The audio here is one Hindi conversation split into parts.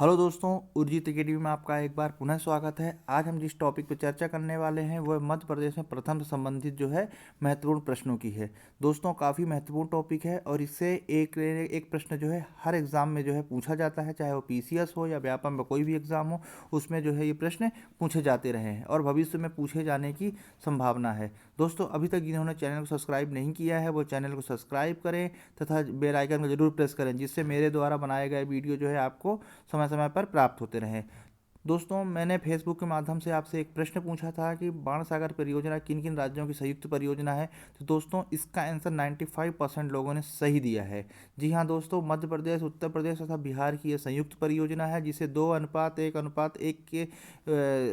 हेलो दोस्तों, उर्जित अकेडमी में आपका एक बार पुनः स्वागत है। आज हम जिस टॉपिक पर चर्चा करने वाले हैं वह मध्य प्रदेश में प्रथम से संबंधित जो है महत्वपूर्ण प्रश्नों की है। दोस्तों काफ़ी महत्वपूर्ण टॉपिक है और इससे एक एक प्रश्न जो है हर एग्ज़ाम में जो है पूछा जाता है, चाहे वो पीसीएस हो या व्यापम में कोई भी एग्ज़ाम हो, उसमें जो है ये प्रश्न पूछे जाते रहे हैं और भविष्य में पूछे जाने की संभावना है। दोस्तों अभी तक जिन्होंने चैनल को सब्सक्राइब नहीं किया है वो चैनल को सब्सक्राइब करें तथा बेल आइकन को जरूर प्रेस करें, जिससे मेरे द्वारा बनाए गए वीडियो जो है आपको समय समय पर प्राप्त होते रहें। दोस्तों मैंने फेसबुक के माध्यम से आपसे एक प्रश्न पूछा था कि बाण सागर परियोजना किन किन राज्यों की संयुक्त परियोजना है। तो दोस्तों इसका आंसर 95% लोगों ने सही दिया है। जी हाँ दोस्तों, मध्य प्रदेश, उत्तर प्रदेश तथा बिहार की यह संयुक्त परियोजना है, जिसे 2:1:1 के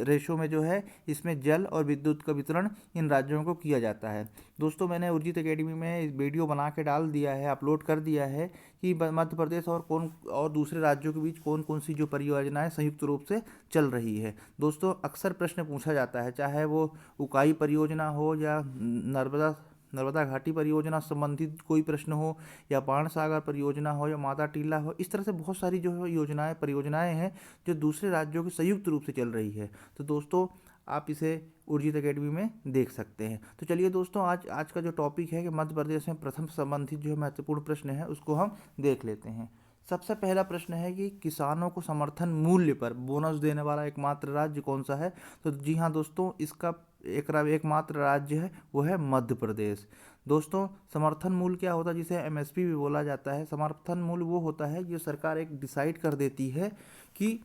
रेशो में जो है इसमें जल और विद्युत का वितरण इन राज्यों को किया जाता है। दोस्तों मैंने उर्जित अकेडमी में वीडियो बना के डाल दिया है, अपलोड कर दिया है कि मध्य प्रदेश और दूसरे राज्यों के बीच कौन कौन सी जो परियोजनाएं संयुक्त रूप से चल रही है। दोस्तों अक्सर प्रश्न पूछा जाता है, चाहे वो उकाई परियोजना हो या नर्मदा घाटी परियोजना संबंधित कोई प्रश्न हो या बाण सागर परियोजना हो या माता टीला हो, इस तरह से बहुत सारी जो है परियोजनाएं हैं जो दूसरे राज्यों की संयुक्त रूप से चल रही है। तो दोस्तों आप इसे उर्जित अकेडमी में देख सकते हैं। तो चलिए दोस्तों आज का जो टॉपिक है कि मध्य प्रदेश में प्रथम संबंधित जो है महत्वपूर्ण प्रश्न है उसको हम देख लेते हैं। सबसे पहला प्रश्न है कि किसानों को समर्थन मूल्य पर बोनस देने वाला एकमात्र राज्य कौन सा है। तो जी हाँ दोस्तों, इसका एकमात्र राज्य है वो है मध्य प्रदेश। दोस्तों समर्थन मूल्य क्या होता है, जिसे एमएसपी भी बोला जाता है। समर्थन मूल्य वो होता है जो सरकार एक डिसाइड कर देती है कि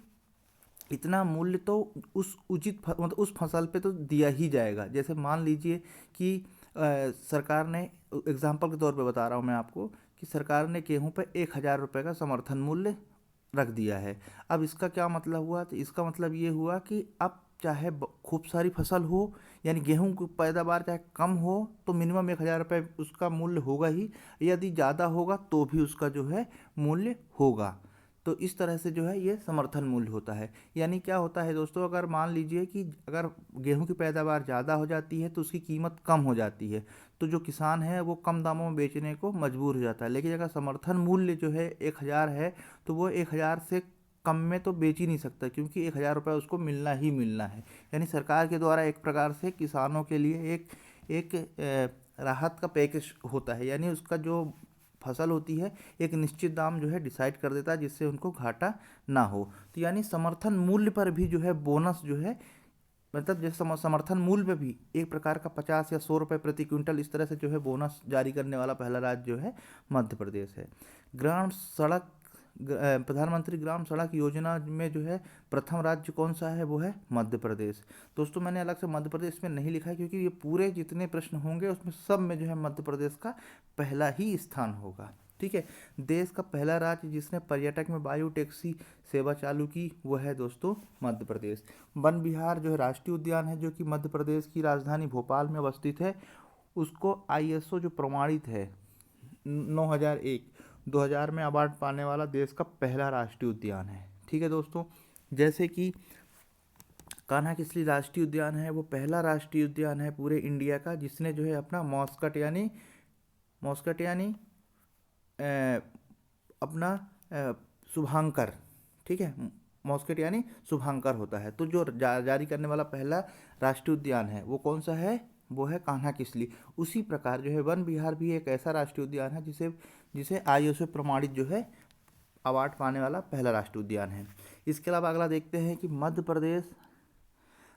इतना मूल्य तो मतलब उस फसल पे तो दिया ही जाएगा। जैसे मान लीजिए कि सरकार ने, एग्जाम्पल के तौर पे बता रहा हूँ मैं आपको, कि सरकार ने गेहूं पे 1,000 रुपये का समर्थन मूल्य रख दिया है। अब इसका क्या मतलब हुआ, तो इसका मतलब ये हुआ कि अब चाहे खूब सारी फसल हो, यानी गेहूं की पैदावार चाहे कम हो, तो मिनिमम 1,000 रुपये उसका मूल्य होगा ही। यदि ज़्यादा होगा तो भी उसका जो है मूल्य होगा। तो इस तरह से जो है ये समर्थन मूल्य होता है। यानी क्या होता है दोस्तों, अगर मान लीजिए कि अगर गेहूं की पैदावार ज़्यादा हो जाती है तो उसकी कीमत कम हो जाती है, तो जो किसान है वो कम दामों में बेचने को मजबूर हो जाता है। लेकिन अगर समर्थन मूल्य जो है 1,000 है तो वो 1,000 से कम में तो बेच ही नहीं सकता, क्योंकि 1,000 रुपये उसको मिलना ही मिलना है। यानी सरकार के द्वारा एक प्रकार से किसानों के लिए एक एक राहत का पैकेज होता है। यानी उसका जो फसल होती है एक निश्चित दाम जो है डिसाइड कर देता है, जिससे उनको घाटा ना हो। तो यानी समर्थन मूल्य पर भी जो है बोनस जो है, मतलब जैसे समर्थन मूल्य पे भी एक प्रकार का 50 या 100 रुपये प्रति क्विंटल, इस तरह से जो है बोनस जारी करने वाला पहला राज्य जो है मध्य प्रदेश है। ग्राम सड़क प्रधानमंत्री ग्राम सड़क योजना में जो है प्रथम राज्य कौन सा है, वो है मध्य प्रदेश। दोस्तों मैंने अलग से मध्य प्रदेश में नहीं लिखा है, क्योंकि ये पूरे जितने प्रश्न होंगे उसमें सब में जो है मध्य प्रदेश का पहला ही स्थान होगा। ठीक है। देश का पहला राज्य जिसने पर्यटक में बायो टैक्सी सेवा चालू की वो है दोस्तों मध्य प्रदेश। वन विहार जो है राष्ट्रीय उद्यान है, जो कि मध्य प्रदेश की राजधानी भोपाल में अवस्थित है, उसको आईएसओ जो प्रमाणित है 9,001 2000 में अवार्ड पाने वाला देश का पहला राष्ट्रीय उद्यान है। ठीक है दोस्तों, जैसे कि कान्हा किसली राष्ट्रीय उद्यान है, वो पहला राष्ट्रीय उद्यान है पूरे इंडिया का जिसने जो है अपना मॉस्कट यानी अपना शुभांकर, ठीक है, मॉस्कट यानी शुभांकर होता है। तो जो जारी करने वाला पहला राष्ट्रीय उद्यान है वो कौन सा है, वो है कान्हा किसली। उसी प्रकार जो है वन विहार भी एक ऐसा राष्ट्रीय उद्यान है जिसे जिसे आईएसओ प्रमाणित जो है अवार्ड पाने वाला पहला राष्ट्रीय उद्यान है। इसके अलावा अगला देखते हैं कि मध्य प्रदेश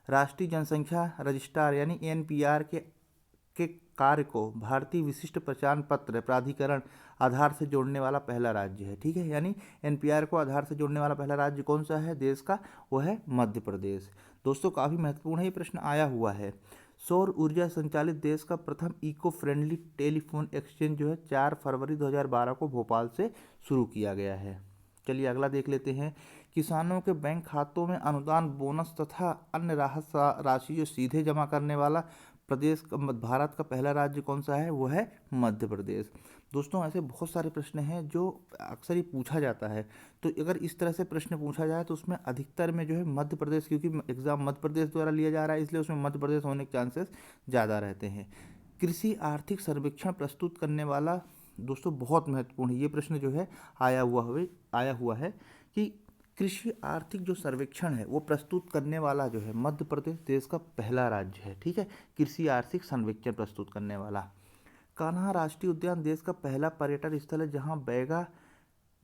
राष्ट्रीय जनसंख्या रजिस्ट्रार यानी एनपीआर के कार्य को भारतीय विशिष्ट पहचान पत्र प्राधिकरण आधार से जोड़ने वाला पहला राज्य है। ठीक है, यानी एनपीआर को आधार से जोड़ने वाला पहला राज्य कौन सा है देश का, वो है मध्य प्रदेश। दोस्तों काफ़ी महत्वपूर्ण है, ये प्रश्न आया हुआ है। सौर ऊर्जा संचालित देश का प्रथम इको फ्रेंडली टेलीफोन एक्सचेंज जो है 4 फरवरी 2012 को भोपाल से शुरू किया गया है। चलिए अगला देख लेते हैं। किसानों के बैंक खातों में अनुदान, बोनस तथा अन्य राहत राशि जो सीधे जमा करने वाला भारत का पहला राज्य कौन सा है, वो है मध्य प्रदेश। दोस्तों ऐसे बहुत सारे प्रश्न हैं जो अक्सर ही पूछा जाता है। तो अगर इस तरह से प्रश्न पूछा जाए तो उसमें अधिकतर में जो है मध्य प्रदेश, क्योंकि एग्जाम मध्य प्रदेश द्वारा लिया जा रहा है इसलिए उसमें मध्य प्रदेश होने के चांसेस ज़्यादा रहते हैं। कृषि आर्थिक सर्वेक्षण प्रस्तुत करने वाला, दोस्तों बहुत महत्वपूर्ण है ये प्रश्न जो है आया हुआ है कि कृषि आर्थिक जो सर्वेक्षण है वो प्रस्तुत करने वाला जो है मध्य प्रदेश देश का पहला राज्य है। ठीक है, कृषि आर्थिक सर्वेक्षण प्रस्तुत करने वाला। कान्हा राष्ट्रीय उद्यान देश का पहला पर्यटन स्थल है जहां बैगा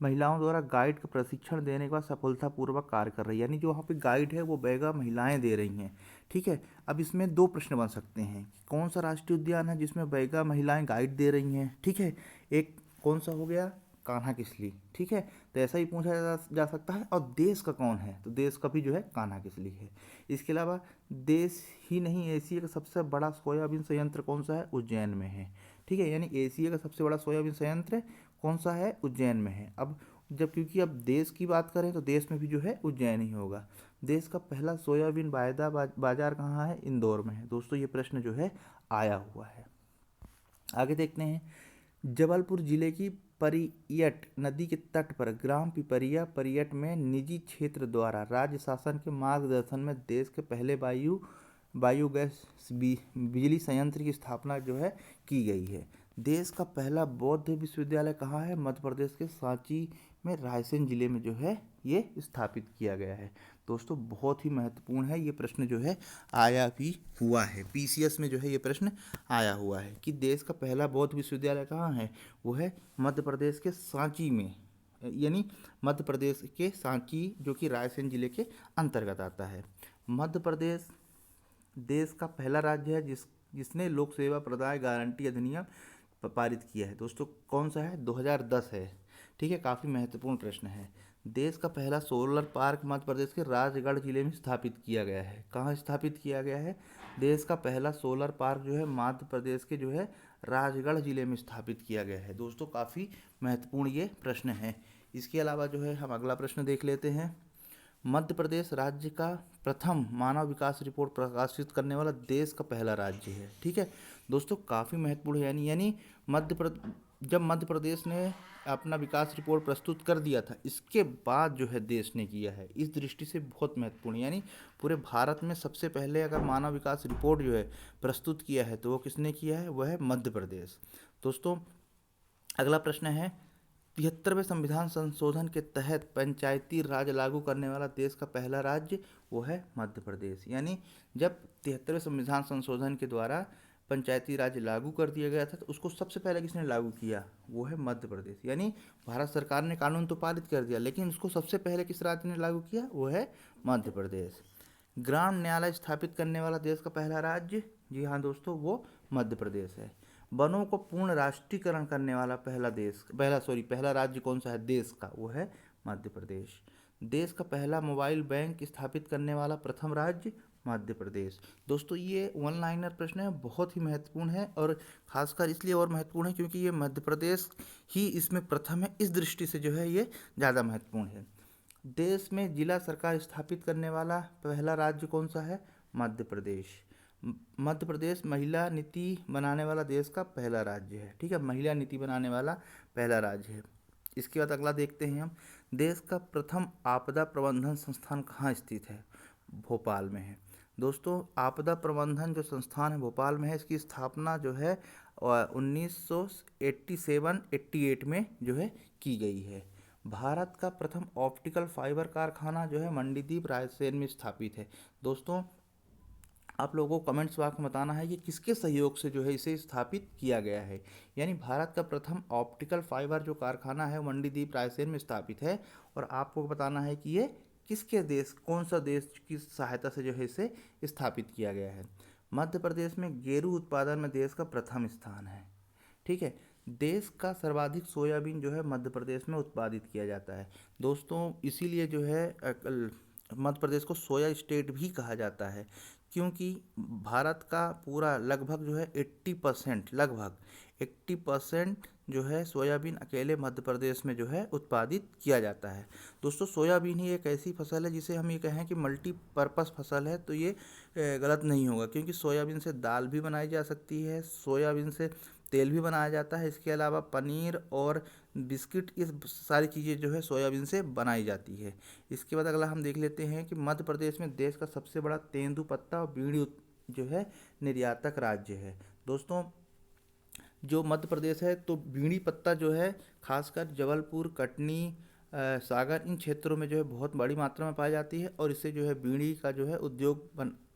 महिलाओं द्वारा गाइड का प्रशिक्षण देने के बाद सफलतापूर्वक कार्य कर रही है, यानी जो वहाँ पे गाइड है वो बैगा महिलाएं दे रही हैं। ठीक है, अब इसमें दो प्रश्न बन सकते हैं, कौन सा राष्ट्रीय उद्यान है जिसमें बैगा महिलाएं गाइड दे रही हैं। ठीक है, एक कौन सा हो गया, कान्हा किसली। ठीक है, तो ऐसा ही पूछा जा सकता है। और देश का कौन है, तो देश का भी जो है कान्हा किसली है। इसके अलावा देश ही नहीं, एशिया का सबसे बड़ा सोयाबीन संयंत्र कौन सा है, उज्जैन में है। ठीक है, यानी एशिया का सबसे बड़ा सोयाबीन संयंत्र कौन सा है, उज्जैन में है। अब जब क्योंकि अब देश की बात करें तो देश में भी जो है उज्जैन ही होगा। देश का पहला सोयाबीन वायदा बाजार कहाँ है, इंदौर में है। दोस्तों ये प्रश्न जो है आया हुआ है। आगे देखते हैं, जबलपुर जिले की परियट नदी के तट पर ग्राम पिपरिया परियट में निजी क्षेत्र द्वारा राज्य शासन के मार्गदर्शन में देश के पहले बायोगैस बिजली संयंत्र की स्थापना जो है की गई है। देश का पहला बौद्ध विश्वविद्यालय कहाँ है, मध्य प्रदेश के सांची में रायसेन जिले में जो है ये स्थापित किया गया है। दोस्तों बहुत ही महत्वपूर्ण है, ये प्रश्न जो है आया भी हुआ है, पीसीएस में जो है ये प्रश्न आया हुआ है कि देश का पहला बौद्ध विश्वविद्यालय कहाँ है, वो है मध्य प्रदेश के सांची में, यानी मध्य प्रदेश के सांची जो कि रायसेन जिले के अंतर्गत आता है। मध्य प्रदेश देश का पहला राज्य है जिसने लोक सेवा प्रदाय गारंटी अधिनियम पारित किया है। दोस्तों कौन सा है, 2010 है। ठीक है, काफ़ी महत्वपूर्ण प्रश्न है। देश का पहला सोलर पार्क मध्य प्रदेश के राजगढ़ जिले में स्थापित किया गया है। कहाँ स्थापित किया गया है, देश का पहला सोलर पार्क जो है मध्य प्रदेश के जो है राजगढ़ जिले में स्थापित किया गया है। दोस्तों काफ़ी महत्वपूर्ण ये प्रश्न है। इसके अलावा जो है हम अगला प्रश्न देख लेते हैं, मध्य प्रदेश राज्य का प्रथम मानव विकास रिपोर्ट प्रकाशित करने वाला देश का पहला राज्य है। ठीक है दोस्तों, काफ़ी महत्वपूर्ण है, यानी जब मध्य प्रदेश ने अपना विकास रिपोर्ट प्रस्तुत कर दिया था, इसके बाद जो है देश ने किया है, इस दृष्टि से बहुत महत्वपूर्ण, यानी पूरे भारत में सबसे पहले अगर मानव विकास रिपोर्ट जो है प्रस्तुत किया है तो वो किसने किया है, वह है मध्य प्रदेश। दोस्तों अगला प्रश्न है, 73वें संविधान संशोधन के तहत पंचायती राज लागू करने वाला देश का पहला राज्य वो है मध्य प्रदेश। यानी जब 73वें संविधान संशोधन के द्वारा पंचायती राज लागू कर दिया गया था तो उसको सबसे पहले किसने लागू किया, वो है मध्य प्रदेश। यानी भारत सरकार ने कानून तो पारित कर दिया, लेकिन उसको सबसे पहले किस राज्य ने लागू किया, वो है मध्य प्रदेश। ग्राम न्यायालय स्थापित करने वाला देश का पहला राज्य, जी हाँ दोस्तों, वो मध्य प्रदेश है। वनों को पूर्ण राष्ट्रीयकरण करने वाला पहला राज्य कौन सा है देश का, वो है मध्य प्रदेश। देश का पहला मोबाइल बैंक स्थापित करने वाला प्रथम राज्य मध्य प्रदेश। दोस्तों ये वन लाइनर प्रश्न है, बहुत ही महत्वपूर्ण है, और खासकर इसलिए और महत्वपूर्ण है क्योंकि ये मध्य प्रदेश ही इसमें प्रथम है, इस दृष्टि से जो है ये ज़्यादा महत्वपूर्ण है। देश में जिला सरकार स्थापित करने वाला पहला राज्य कौन सा है, मध्य प्रदेश। मध्य प्रदेश महिला नीति बनाने वाला देश का पहला राज्य है। ठीक है, महिला नीति बनाने वाला पहला राज्य है। इसके बाद अगला देखते हैं हम, देश का प्रथम आपदा प्रबंधन संस्थान कहाँ स्थित है, भोपाल में है। दोस्तों आपदा प्रबंधन जो संस्थान है भोपाल में है, इसकी स्थापना जो है 1987-88 में जो है की गई है। भारत का प्रथम ऑप्टिकल फाइबर कारखाना जो है मंडीदीप रायसेन में स्थापित है। दोस्तों आप लोगों को कमेंट्स बॉक्स में बताना है कि किसके सहयोग से जो है इसे स्थापित किया गया है। यानी भारत का प्रथम ऑप्टिकल फाइबर जो कारखाना है मंडीदीप रायसेन में स्थापित है, और आपको बताना है कि ये किसके देश, कौन सा देश की सहायता से जो है इसे स्थापित किया गया है। मध्य प्रदेश में गेरू उत्पादन में देश का प्रथम स्थान है। ठीक है, देश का सर्वाधिक सोयाबीन जो है मध्य प्रदेश में उत्पादित किया जाता है। दोस्तों इसीलिए जो है मध्य प्रदेश को सोया स्टेट भी कहा जाता है, क्योंकि भारत का पूरा लगभग जो है 80% जो है सोयाबीन अकेले मध्य प्रदेश में जो है उत्पादित किया जाता है। दोस्तों सोयाबीन ही एक ऐसी फसल है जिसे हम ये कहें कि मल्टीपर्पज़ फसल है, तो ये गलत नहीं होगा, क्योंकि सोयाबीन से दाल भी बनाई जा सकती है, सोयाबीन से तेल भी बनाया जाता है, इसके अलावा पनीर और बिस्किट, ये सारी चीज़ें जो है सोयाबीन से बनाई जाती है। इसके बाद अगला हम देख लेते हैं कि मध्य प्रदेश में देश का सबसे बड़ा तेंदुपत्ता और बीड़ी जो है निर्यातक राज्य है। दोस्तों जो मध्य प्रदेश है तो बीड़ी पत्ता जो है खासकर जबलपुर, कटनी, सागर इन क्षेत्रों में जो है बहुत बड़ी मात्रा में पाई जाती है और इससे जो है बीड़ी का जो है उद्योग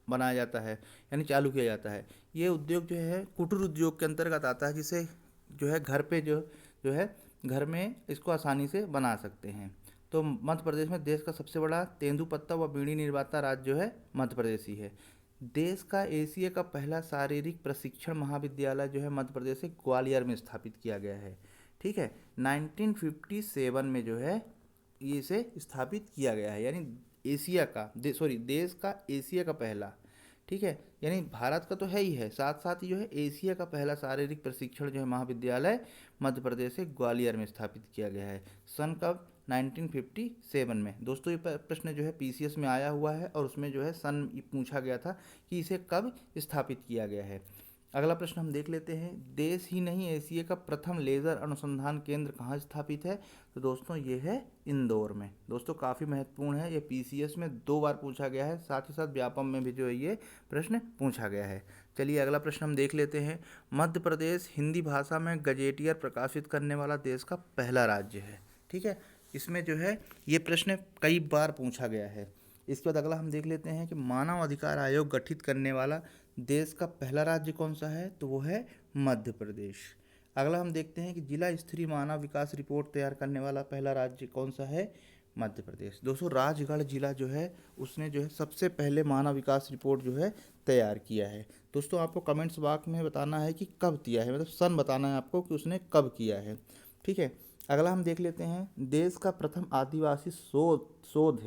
बनाया जाता है, यानी चालू किया जाता है। ये उद्योग जो है कुटीर उद्योग के अंतर्गत आता है, जिसे जो है घर पे जो जो है घर में इसको आसानी से बना सकते हैं। तो मध्य प्रदेश में देश का सबसे बड़ा तेंदुपत्ता व बीड़ी निर्माता राज्य जो है मध्य प्रदेश ही है। देश का एशिया का पहला शारीरिक प्रशिक्षण महाविद्यालय जो है मध्य प्रदेश से ग्वालियर में स्थापित किया गया है। ठीक है, 1957 में जो है ये इसे स्थापित किया गया है, यानी एशिया का देश का एशिया का पहला, ठीक है, यानी भारत का तो है ही है, साथ साथ ही जो है एशिया का पहला शारीरिक प्रशिक्षण जो है महाविद्यालय मध्य प्रदेश से ग्वालियर में स्थापित किया गया है। सन कब? 1957 में। दोस्तों ये प्रश्न जो है पीसीएस में आया हुआ है और उसमें जो है सन पूछा गया था कि इसे कब स्थापित किया गया है। अगला प्रश्न हम देख लेते हैं, देश ही नहीं एशिया का प्रथम लेज़र अनुसंधान केंद्र कहाँ स्थापित है? तो दोस्तों ये है इंदौर में। दोस्तों काफ़ी महत्वपूर्ण है, ये पीसीएस में 2 बार पूछा गया है, साथ ही साथ व्यापम में भी जो है ये प्रश्न पूछा गया है। चलिए अगला प्रश्न हम देख लेते हैं, मध्य प्रदेश हिंदी भाषा में गजेटियर प्रकाशित करने वाला देश का पहला राज्य है। ठीक है, इसमें जो है ये प्रश्न कई बार पूछा गया है। इसके बाद अगला हम देख लेते हैं कि मानव अधिकार आयोग गठित करने वाला देश का पहला राज्य कौन सा है? तो वो है मध्य प्रदेश। अगला हम देखते हैं कि जिला स्तरीय मानव विकास रिपोर्ट तैयार करने वाला पहला राज्य कौन सा है? मध्य प्रदेश। दोस्तों राजगढ़ जिला जो है उसने जो है सबसे पहले मानव विकास रिपोर्ट जो है तैयार किया है। दोस्तों आपको कमेंट्स बॉक्स में बताना है कि कब किया है, मतलब सन बताना है आपको कि उसने कब किया है। ठीक है, अगला हम देख लेते हैं, देश का प्रथम आदिवासी शोध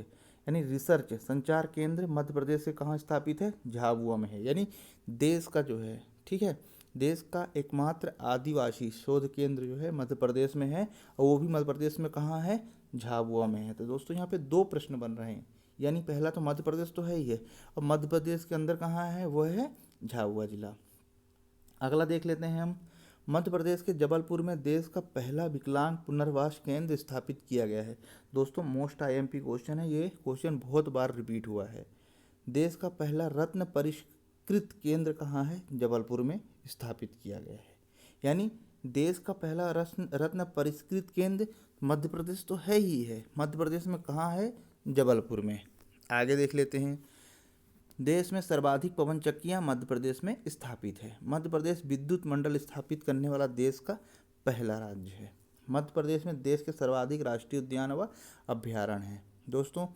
यानी रिसर्च संचार केंद्र मध्य प्रदेश से कहाँ स्थापित है? झाबुआ में है। यानी देश का जो है, ठीक है, देश का एकमात्र आदिवासी शोध केंद्र जो है मध्य प्रदेश में है, और वो भी मध्य प्रदेश में कहाँ है? झाबुआ में है। तो दोस्तों यहाँ पे 2 प्रश्न बन रहे हैं, यानी पहला तो मध्य प्रदेश तो है ही है, और मध्य प्रदेश के अंदर कहाँ है? वो है झाबुआ जिला। अगला देख लेते हैं हम, मध्य प्रदेश के जबलपुर में देश का पहला विकलांग पुनर्वास केंद्र स्थापित किया गया है। दोस्तों मोस्ट आईएमपी क्वेश्चन है, ये क्वेश्चन बहुत बार रिपीट हुआ है। देश का पहला रत्न परिष्कृत केंद्र कहाँ है? जबलपुर में स्थापित किया गया है। यानी देश का पहला रत्न परिष्कृत केंद्र मध्य प्रदेश तो है ही है, मध्य प्रदेश में कहाँ है? जबलपुर में। आगे देख लेते हैं, देश में सर्वाधिक पवन चक्कियाँ मध्य प्रदेश में स्थापित है। मध्य प्रदेश विद्युत मंडल स्थापित करने वाला देश का पहला राज्य है। मध्य प्रदेश में देश के सर्वाधिक राष्ट्रीय उद्यान व अभ्यारण्य हैं। दोस्तों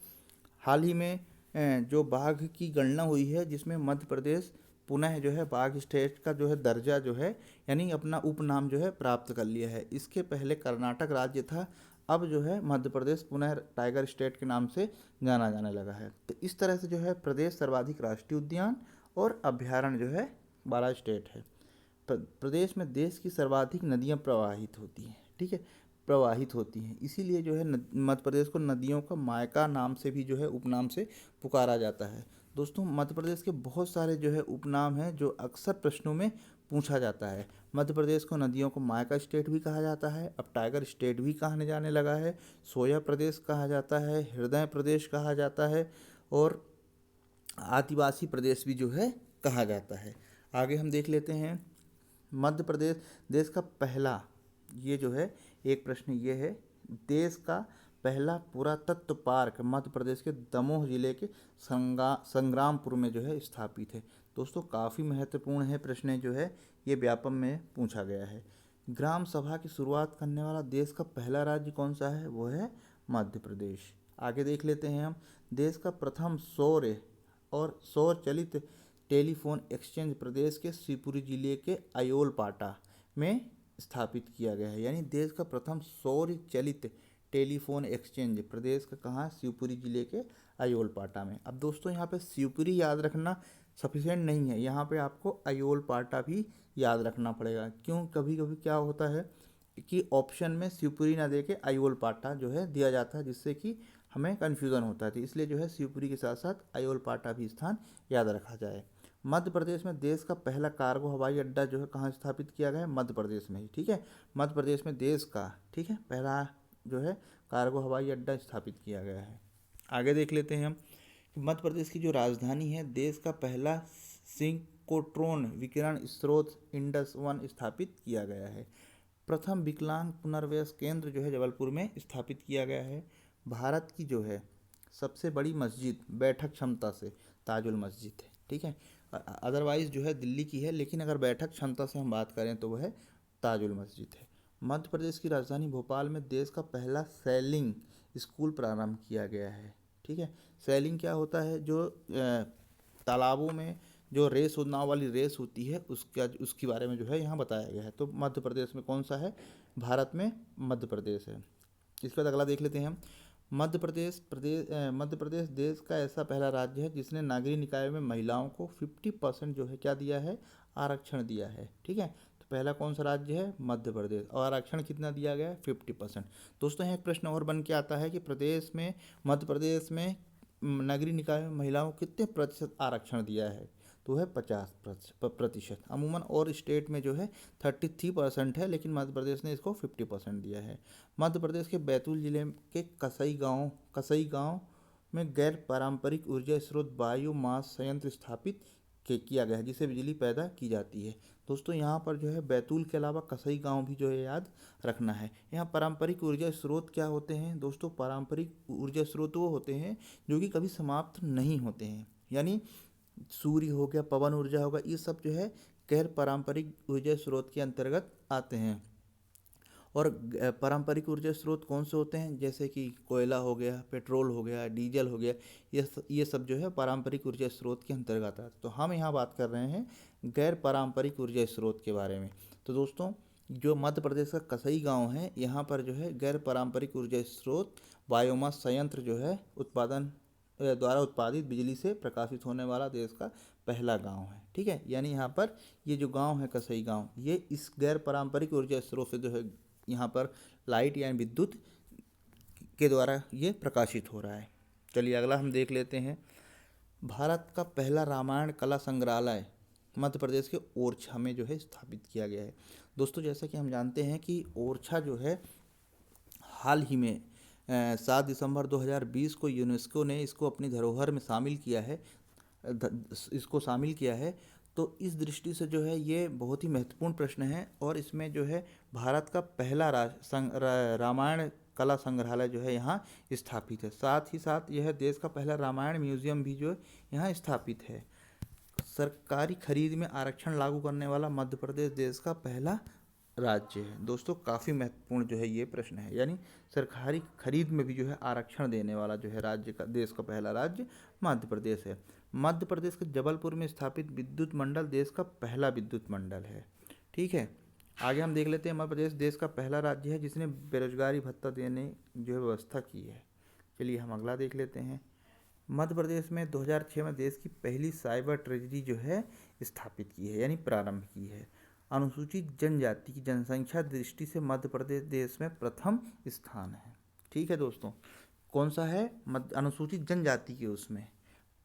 हाल ही में जो बाघ की गणना हुई है, जिसमें मध्य प्रदेश पुनः जो है बाघ स्टेट का जो है दर्जा जो है, यानी अपना उपनाम जो है प्राप्त कर लिया है। इसके पहले कर्नाटक राज्य था, अब जो है मध्य प्रदेश पुनः टाइगर स्टेट के नाम से जाना जाने लगा है। तो इस तरह से जो है प्रदेश सर्वाधिक राष्ट्रीय उद्यान और अभ्यारण्य जो है 12 स्टेट है। प्रदेश में देश की सर्वाधिक नदियाँ प्रवाहित होती हैं, ठीक है, प्रवाहित होती हैं, इसीलिए जो है मध्य प्रदेश को नदियों का मायका नाम से भी जो है उपनाम से पुकारा जाता है। दोस्तों मध्य प्रदेश के बहुत सारे जो है उपनाम हैं जो अक्सर प्रश्नों में पूछा जाता है। मध्य प्रदेश को नदियों को मायका स्टेट भी कहा जाता है, अब टाइगर स्टेट भी कहने जाने लगा है, सोया प्रदेश कहा जाता है, हृदय प्रदेश कहा जाता है, और आदिवासी प्रदेश भी जो है कहा जाता है। आगे हम देख लेते हैं, मध्य प्रदेश देश का पहला, ये जो है एक प्रश्न ये है, देश का पहला पुरातत्व पार्क मध्य प्रदेश के दमोह जिले के संग्रामपुर में जो है स्थापित है। दोस्तों काफ़ी महत्वपूर्ण है प्रश्न जो है, ये व्यापम में पूछा गया है। ग्राम सभा की शुरुआत करने वाला देश का पहला राज्य कौन सा है? वो है मध्य प्रदेश। आगे देख लेते हैं हम, देश का प्रथम सौर और सौर चलित टेलीफोन एक्सचेंज प्रदेश के शिवपुरी जिले के अयोलपाटा में स्थापित किया गया है। यानी देश का प्रथम सौर चलित टेलीफोन एक्सचेंज प्रदेश का कहाँ? शिवपुरी जिले के अयोलपाटा में। अब दोस्तों यहाँ पे शिवपुरी याद रखना सफिशिएंट नहीं है, यहाँ पे आपको अयोलपाटा भी याद रखना पड़ेगा। क्यों? कभी कभी क्या होता है कि ऑप्शन में शिवपुरी ना दे के अयोलपाटा जो है दिया जाता है, जिससे कि हमें कन्फ्यूज़न होता है, तो इसलिए जो है शिवपुरी के साथ साथ अयोलपाटा भी स्थान याद रखा जाए। मध्य प्रदेश में देश का पहला कार्गो हवाई अड्डा जो है कहाँ स्थापित किया गया है? मध्य प्रदेश में ही, ठीक है, मध्य प्रदेश में देश का, ठीक है, पहला जो है कार्गो हवाई अड्डा स्थापित किया गया है। आगे देख लेते हैं हम, मध्य प्रदेश की जो राजधानी है, देश का पहला सिंक्रोट्रॉन विकिरण स्रोत इंडस 1 स्थापित किया गया है। प्रथम विकलांग पुनर्वास केंद्र जो है जबलपुर में स्थापित किया गया है। भारत की जो है सबसे बड़ी मस्जिद बैठक क्षमता से ताजुल मस्जिद है, ठीक है। अदरवाइज़ जो है दिल्ली की है, लेकिन अगर बैठक क्षमता से हम बात करें तो वह ताजुल मस्जिद है। मध्य प्रदेश की राजधानी भोपाल में देश का पहला सेलिंग स्कूल प्रारंभ किया गया है, ठीक है। सेलिंग क्या होता है? जो तालाबों में जो रेस नाव वाली रेस होती है उसके बारे में जो है यहाँ बताया गया है। तो मध्य प्रदेश में कौन सा है? भारत में मध्य प्रदेश है। इसके बाद अगला देख लेते हैं हम। मध्य प्रदेश देश का ऐसा पहला राज्य है जिसने नागरिक निकाय में महिलाओं को 50% जो है क्या दिया है? आरक्षण दिया है, ठीक है। तो पहला कौन सा राज्य है? मध्य प्रदेश। और आरक्षण कितना दिया गया है? 50%। दोस्तों यहाँ एक प्रश्न और बन के आता है कि मध्य प्रदेश में नागरिक निकाय में महिलाओं को कितने प्रतिशत आरक्षण दिया है? तो है 50%। अमूमन और स्टेट में जो है 33% है, लेकिन मध्य प्रदेश ने इसको 50% दिया है। मध्य प्रदेश के बैतूल जिले के कसई गांव में गैर पारंपरिक ऊर्जा स्रोत बायोमास संयंत्र स्थापित किया गया है, जिससे बिजली पैदा की जाती है। दोस्तों यहाँ पर जो है बैतूल के अलावा कसई गांव भी जो है याद रखना है। यहाँ पारंपरिक ऊर्जा स्रोत क्या होते हैं दोस्तों? पारंपरिक ऊर्जा स्रोत वो होते हैं जो कि कभी समाप्त नहीं होते हैं, यानी सूर्य हो गया, पवन ऊर्जा होगा, ये सब जो है गैर पारंपरिक ऊर्जा स्रोत के अंतर्गत आते हैं। और पारंपरिक ऊर्जा स्रोत कौन से होते हैं? जैसे कि कोयला हो गया, पेट्रोल हो गया, डीजल हो गया, ये सब जो है पारंपरिक ऊर्जा स्रोत के अंतर्गत आता है। तो हम यहाँ बात कर रहे हैं गैर पारंपरिक ऊर्जा स्रोत के बारे में। तो दोस्तों जो मध्य प्रदेश का कसई गांव है, यहाँ पर जो है गैर पारंपरिक ऊर्जा स्रोत बायोमास संयंत्र जो है द्वारा उत्पादित बिजली से प्रकाशित होने वाला देश का पहला गांव है, ठीक है। यानी यहाँ पर ये जो गांव है कसई गांव, ये इस गैर पारंपरिक ऊर्जा स्रोत से जो है यहाँ पर लाइट यानी विद्युत के द्वारा ये प्रकाशित हो रहा है। चलिए अगला हम देख लेते हैं। भारत का पहला रामायण कला संग्रहालय मध्य प्रदेश के ओरछा में जो है स्थापित किया गया है। दोस्तों जैसा कि हम जानते हैं कि ओरछा जो है हाल ही में 7 दिसंबर 2020 को यूनेस्को ने इसको अपनी धरोहर में शामिल किया है। तो इस दृष्टि से जो है ये बहुत ही महत्वपूर्ण प्रश्न है, और इसमें जो है भारत का पहला रामायण कला संग्रहालय जो है यहाँ स्थापित है। साथ ही साथ यह देश का पहला रामायण म्यूजियम भी जो यहाँ स्थापित है। सरकारी खरीद में आरक्षण लागू करने वाला मध्य प्रदेश देश का पहला राज्य है। दोस्तों काफ़ी महत्वपूर्ण जो है ये प्रश्न है, यानी सरकारी खरीद में भी जो है आरक्षण देने वाला जो है देश का पहला राज्य मध्य प्रदेश है। मध्य प्रदेश के जबलपुर में स्थापित विद्युत मंडल देश का पहला विद्युत मंडल है, ठीक है। आगे हम देख लेते हैं। मध्य प्रदेश देश का पहला राज्य है जिसने बेरोजगारी भत्ता देने जो है व्यवस्था की है। चलिए हम अगला देख लेते हैं। मध्य प्रदेश में 2006 में देश की पहली साइबर ट्रेजरी जो है स्थापित की है, यानी प्रारंभ की है। अनुसूचित जनजाति की जनसंख्या दृष्टि से मध्य प्रदेश देश में प्रथम स्थान है, ठीक है दोस्तों। कौन सा है? अनुसूचित जनजाति के उसमें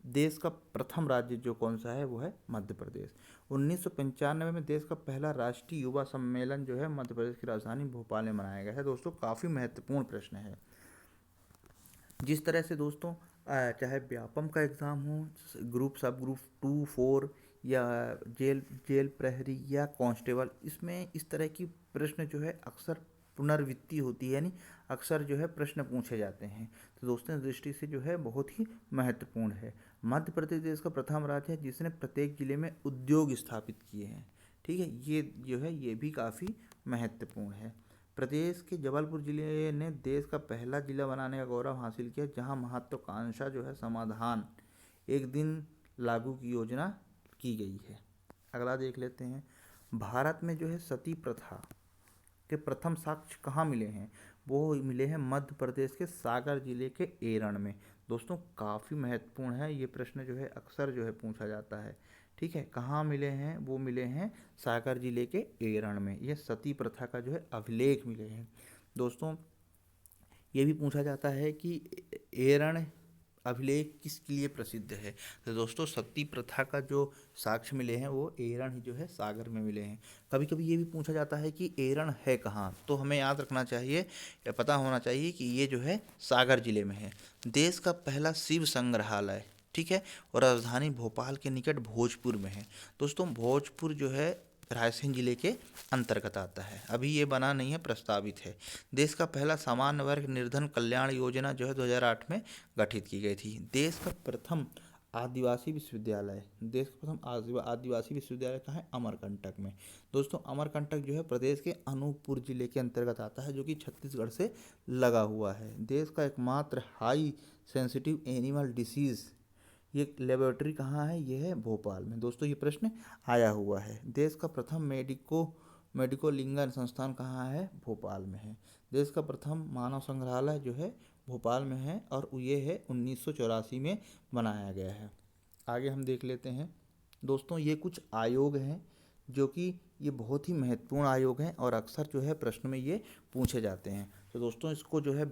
देश का प्रथम राज्य जो कौन सा है वो है मध्य प्रदेश। 1995 में देश का पहला राष्ट्रीय युवा सम्मेलन जो है मध्य प्रदेश की राजधानी भोपाल में मनाया गया है। दोस्तों काफ़ी महत्वपूर्ण प्रश्न है। जिस तरह से दोस्तों चाहे व्यापम का एग्ज़ाम हो, ग्रुप सब ग्रुप 2, 4 या जेल प्रहरी या कांस्टेबल, इसमें इस तरह की प्रश्न जो है अक्सर पुनरावृत्ति होती है, यानी अक्सर जो है प्रश्न पूछे जाते हैं। तो दोस्तों इस दृष्टि से जो है बहुत ही महत्वपूर्ण है। मध्य प्रदेश देश का प्रथम राज्य है जिसने प्रत्येक जिले में उद्योग स्थापित किए हैं, ठीक है। ये जो है ये भी काफ़ी महत्वपूर्ण है। प्रदेश के जबलपुर जिले ने देश का पहला जिला बनाने का गौरव हासिल किया, जहां महत्वाकांक्षा जो है समाधान एक दिन लागू की योजना की गई है। अगला देख लेते हैं। भारत में जो है सती प्रथा के प्रथम साक्ष्य कहाँ मिले हैं? वो मिले हैं मध्य प्रदेश के सागर जिले के एरण में। दोस्तों काफ़ी महत्वपूर्ण है ये प्रश्न, जो है अक्सर जो है पूछा जाता है, ठीक है। कहाँ मिले हैं? वो मिले हैं सागर जिले के एरण में। यह सती प्रथा का जो है अभिलेख मिले हैं। दोस्तों ये भी पूछा जाता है कि एरण अभिलेख किसके लिए प्रसिद्ध है? तो दोस्तों सती प्रथा का जो साक्ष्य मिले हैं वो एरण ही जो है सागर में मिले हैं। कभी कभी ये भी पूछा जाता है कि एरण है कहाँ, तो हमें याद रखना चाहिए या पता होना चाहिए कि ये जो है सागर जिले में है। देश का पहला शिव संग्रहालय, ठीक है, और राजधानी भोपाल के निकट भोजपुर में है। दोस्तों भोजपुर जो है रायसेन जिले के अंतर्गत आता है। अभी ये बना नहीं है, प्रस्तावित है। देश का पहला सामान्य वर्ग निर्धन कल्याण योजना जो है 2008 में गठित की गई थी। देश का प्रथम आदिवासी विश्वविद्यालय, देश का प्रथम आदिवासी विश्वविद्यालय कहाँ है? अमरकंटक में। दोस्तों अमरकंटक जो है प्रदेश के अनूपपुर जिले के अंतर्गत आता है, जो कि छत्तीसगढ़ से लगा हुआ है। देश का एकमात्र हाई सेंसिटिव एनिमल डिसीज़ ये लेबोरेटरी कहाँ है? ये है भोपाल में। दोस्तों ये प्रश्न आया हुआ है। देश का प्रथम मेडिको लिंगन संस्थान कहाँ है? भोपाल में है। देश का प्रथम मानव संग्रहालय जो है भोपाल में है और ये है 1984 में बनाया गया है। आगे हम देख लेते हैं। दोस्तों ये कुछ आयोग हैं जो कि ये बहुत ही महत्वपूर्ण आयोग हैं और अक्सर जो है प्रश्न में ये पूछे जाते हैं। तो दोस्तों इसको जो है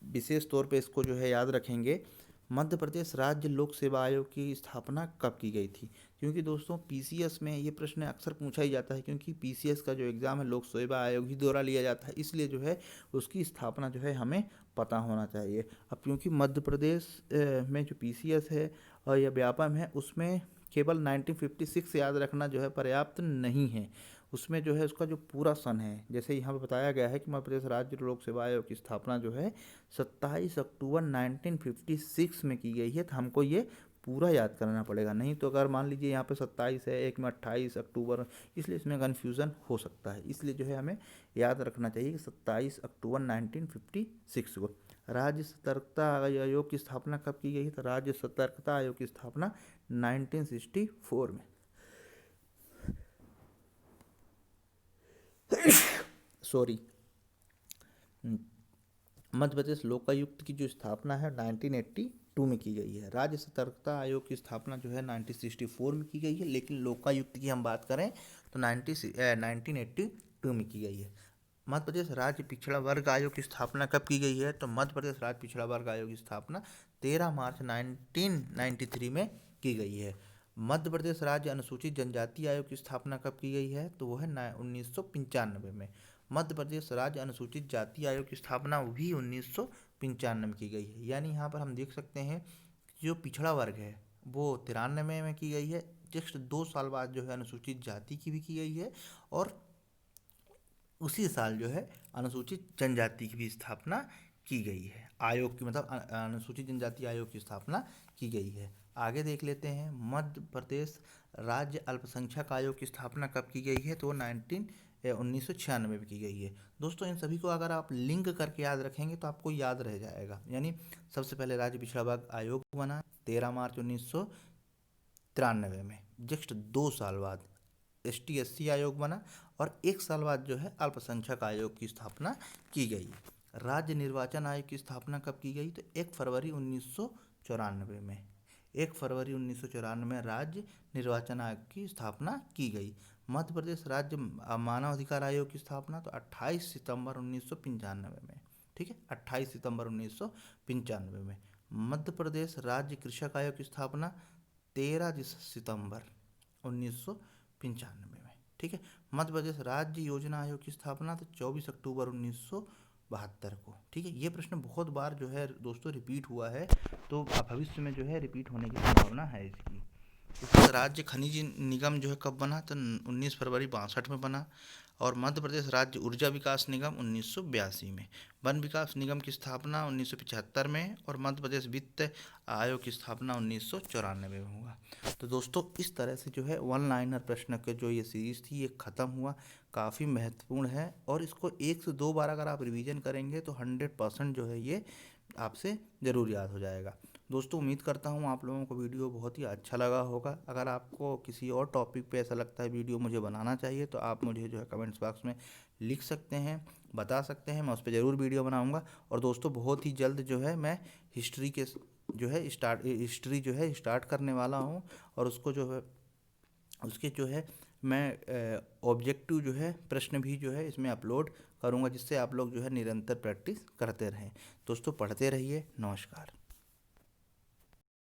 विशेष तौर पे इसको जो है याद रखेंगे। मध्य प्रदेश राज्य लोक सेवा आयोग की स्थापना कब की गई थी? क्योंकि दोस्तों पीसीएस में ये प्रश्न अक्सर पूछा ही जाता है, क्योंकि पीसीएस का जो एग्ज़ाम है लोक सेवा आयोग ही द्वारा लिया जाता है, इसलिए जो है उसकी स्थापना जो है हमें पता होना चाहिए। अब क्योंकि मध्य प्रदेश में जो पीसीएस है और या व्यापम है उसमें केवल 1956 याद रखना जो है पर्याप्त नहीं है। उसमें जो है उसका जो पूरा सन है, जैसे यहाँ पर बताया गया है कि मध्य प्रदेश राज्य लोक सेवा आयोग की स्थापना जो है 27 अक्टूबर 1956 में की गई है। तो हमको ये पूरा याद करना पड़ेगा, नहीं तो अगर मान लीजिए यहाँ पे 27 है, एक में 28 अक्टूबर, इसलिए इसमें कन्फ्यूज़न हो सकता है। इसलिए जो है हमें याद रखना चाहिए कि 27 अक्टूबर 1956 को। राज्य सतर्कता आयोग की स्थापना कब की गई है? तो राज्य सतर्कता आयोग की स्थापना 1964 में। सॉरी, मध्य प्रदेश लोकायुक्त की जो स्थापना है 1982 में की गई है। राज्य सतर्कता आयोग की स्थापना जो है 1964 में की गई है, लेकिन लोकायुक्त की हम बात करें तो 1982 में की गई है। मध्य प्रदेश राज्य पिछड़ा वर्ग आयोग की स्थापना कब की गई है? तो मध्य प्रदेश राज्य पिछड़ा वर्ग आयोग की स्थापना 13 मार्च 1993 में की गई है। मध्य प्रदेश राज्य अनुसूचित जनजाति आयोग की स्थापना कब की गई है? तो वो है 1995 में। मध्य प्रदेश राज्य अनुसूचित जाति आयोग की स्थापना भी 1995 में की गई है। यानी यहाँ पर हम देख सकते हैं कि जो पिछड़ा वर्ग है वो 93 में की गई है। जस्ट 2 साल बाद जो है अनुसूचित जाति की भी की गई है और उसी साल जो है अनुसूचित जनजाति की भी स्थापना की गई है। आयोग की मतलब अनुसूचित जनजाति आयोग की स्थापना की गई है। आगे देख लेते हैं। मध्य प्रदेश राज्य अल्पसंख्यक आयोग की स्थापना कब की गई है? तो 1996 में की गई है। दोस्तों इन सभी को अगर आप लिंक करके याद रखेंगे तो आपको याद रह जाएगा। यानी सबसे पहले राज्य पिछड़ा वर्ग आयोग बना 13 मार्च 1993 में। जस्ट 2 साल बाद ST/SC आयोग बना और 1 साल बाद जो है अल्पसंख्यक आयोग की स्थापना की गई। राज्य निर्वाचन आयोग की स्थापना कब की गई? तो 1 फरवरी 1994 में। 1 फरवरी 1994 में राज्य निर्वाचन आयोग की स्थापना की गई। मध्य प्रदेश राज्य मानव अधिकार आयोग की स्थापना तो 28 सितंबर 1995 में। ठीक है, 28 सितंबर 1995 में। मध्य प्रदेश राज्य कृषक आयोग की स्थापना 13 सितंबर 1995 में। ठीक है। मध्य प्रदेश राज्य योजना आयोग की स्थापना तो 24 अक्टूबर 1972 को। ठीक है, ये प्रश्न बहुत बार जो है दोस्तों रिपीट हुआ है, तो भविष्य में जो है रिपीट होने की संभावना है इसकी। इसका राज्य खनिज निगम जो है कब बना? तो 19 फरवरी 62 में बना। और मध्य प्रदेश राज्य ऊर्जा विकास निगम 1982 में। वन विकास निगम की स्थापना 1975 में और मध्य प्रदेश वित्त आयोग की स्थापना 1994 में हुआ। तो दोस्तों इस तरह से जो है वन लाइनर प्रश्न के जो ये सीरीज़ थी ये ख़त्म हुआ। काफ़ी महत्वपूर्ण है और इसको 1 से 2 बार अगर आप रिवीजन करेंगे तो 100% जो है ये आपसे ज़रूर याद हो जाएगा। दोस्तों उम्मीद करता हूँ आप लोगों को वीडियो बहुत ही अच्छा लगा होगा। अगर आपको किसी और टॉपिक पे ऐसा लगता है वीडियो मुझे बनाना चाहिए तो आप मुझे जो है कमेंट्स बॉक्स में लिख सकते हैं, बता सकते हैं, मैं उस पर ज़रूर वीडियो बनाऊंगा। और दोस्तों बहुत ही जल्द जो है मैं हिस्ट्री जो है स्टार्ट करने वाला हूँ और उसको जो है उसके जो है मैं ऑब्जेक्टिव जो है प्रश्न भी जो है इसमें अपलोड करूँगा, जिससे आप लोग जो है निरंतर प्रैक्टिस करते रहें। दोस्तों पढ़ते रहिए। नमस्कार।